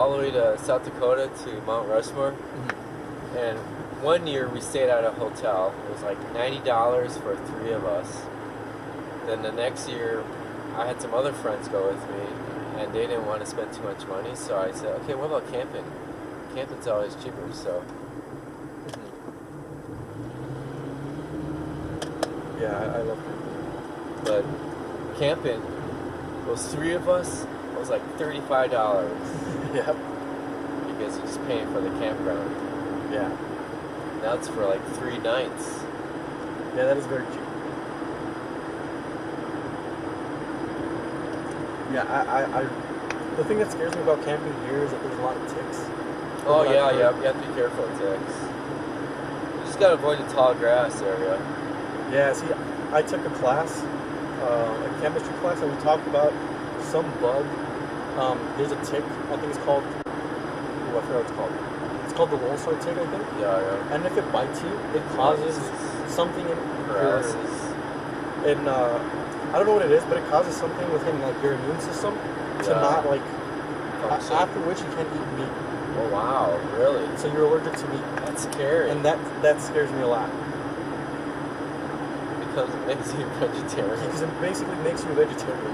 all the way to South Dakota to Mount Rushmore. And one year we stayed at a hotel. It was like $90 for 3 of us. Then the next year I had some other friends go with me and they didn't want to spend too much money, so I said, okay, what about camping? Camping's always cheaper, so. Yeah, I love camping. But camping, those 3 of us, it was like $35. Yep. Because you're just paying for the campground. Yeah. Now it's for like 3 nights. Yeah, that is very cheap. Yeah, I the thing that scares me about camping here is that there's a lot of ticks. Oh yeah, you have to be careful of ticks. You just gotta avoid the tall grass area. Yeah, see, I took a class, a chemistry class, and we talked about some bug. There's a tick, I think it's called, I forgot what it's called. It's called the Lone Star tick, I think. Yeah, yeah. And if it bites you, it causes something in Paralysis. I don't know what it is, but it causes something within like your immune system to not like, after which you can't eat meat. Oh wow, really? So you're allergic to meat. That's scary. And that scares me a lot. Because it makes you vegetarian. Because it basically makes you a vegetarian.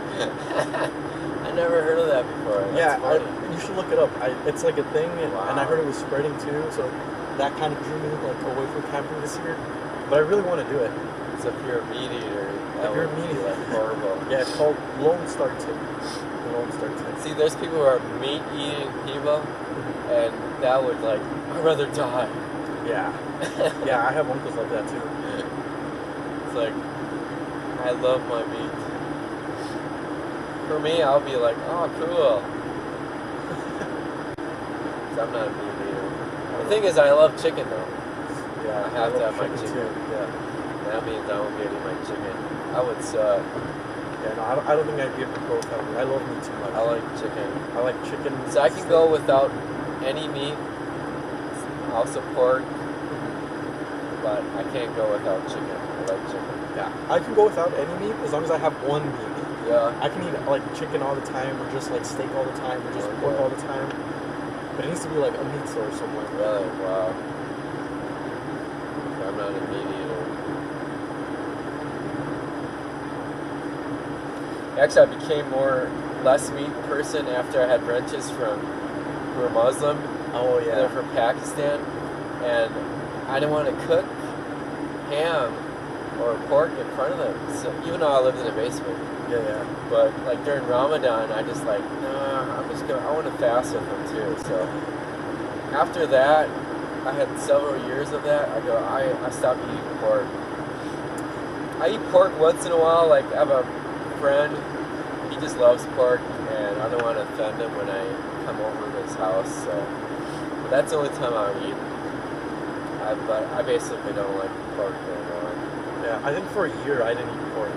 I never heard of that before. That's funny. You should look it up. It's like a thing, and I heard it was spreading too, so that kind of drew me like away from camping this year. But I really want to do it. So if you're a meat eater, if you're a meat eater, like horrible. Yeah, it's called Lone Star tick. The Lone Star tick. See, there's people who are meat eating people, and that would like, I'd rather die. Yeah. Yeah, I have uncles like that too. It's like, I love my meat. For me, I'll be like, oh, cool. Because I'm not a meat eater. The thing is, I love chicken though. Yeah, I have to have my chicken. Too. Yeah. That means I won't be eating my chicken. I would suck. Yeah, no, I don't think I'd be able to go without meat. I love meat too much. I like chicken. I like chicken. So I can go without any meat. I'll support, but I can't go without chicken. I like chicken. Yeah, I can go without any meat as long as I have one meat. Yeah. I can eat like chicken all the time, or just like steak all the time, or just pork all the time. But it needs to be like a meat source somewhere. Really? Wow. I'm not a meat eater. Actually, I became less meat person after I had wrenches who were Muslim. Oh yeah. They're from Pakistan, and I didn't want to cook ham or pork in front of them. So even though I lived in a basement. Yeah. But like during Ramadan, I just like, nah, I want to fast with them too. So after that, I had several years of that. I stopped eating pork. I eat pork once in a while. Like I have a friend, he just loves pork, and I don't want to offend him when I come over to his house. So but that's the only time I eat. But I basically don't like pork anymore. Yeah, I think for a year I didn't eat pork.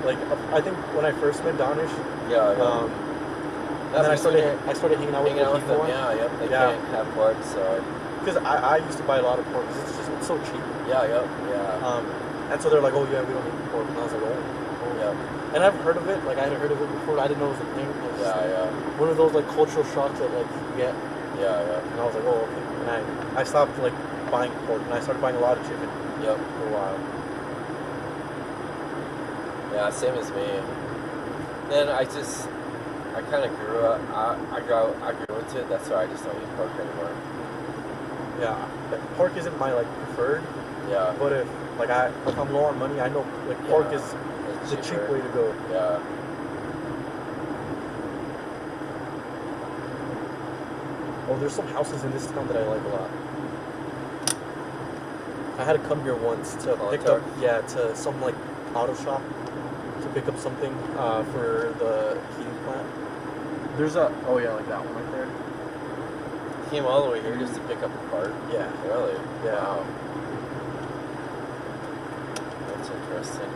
Like I think when I first met Danish. Yeah. And then I started hanging out with them. Yeah, they can't have pork, so. Because I used to buy a lot of pork because it's so cheap. Yeah. And so they're like, oh yeah, we don't eat pork, and I was like, oh. Yeah. And I've heard of it. Like I had heard of it before. I didn't know it was a thing. Yeah. One of those like cultural shocks that like you get. Yeah. And I was like, oh okay. And I stopped like buying pork, and I started buying a lot of chicken. Yep. For a while. Yeah, same as me. Then I kind of grew up. I grew into it. That's why I just don't eat pork anymore. Yeah, pork isn't my like preferred. Yeah. But if I'm low on money, I know like pork is the cheap way to go. Yeah. Oh, there's some houses in this town that I like a lot. I had to come here once to pick up, to some like auto shop to pick up something for the heating plant. There's like that one right there. Came all the way here just to pick up a part? Yeah. Really? Yeah. Wow. That's interesting.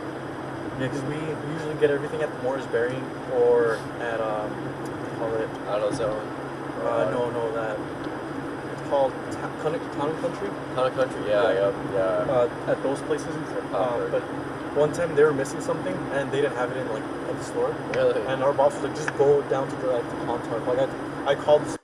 Yeah, because we usually get everything at Morrisberry or at, what do you call it? AutoZone? No, that. It's called Town and Country. Town and Country, yeah. At those places. But one time they were missing something and they didn't have it in like at the store. Really? And our boss was like, just go down to the Clontarf. Like I called this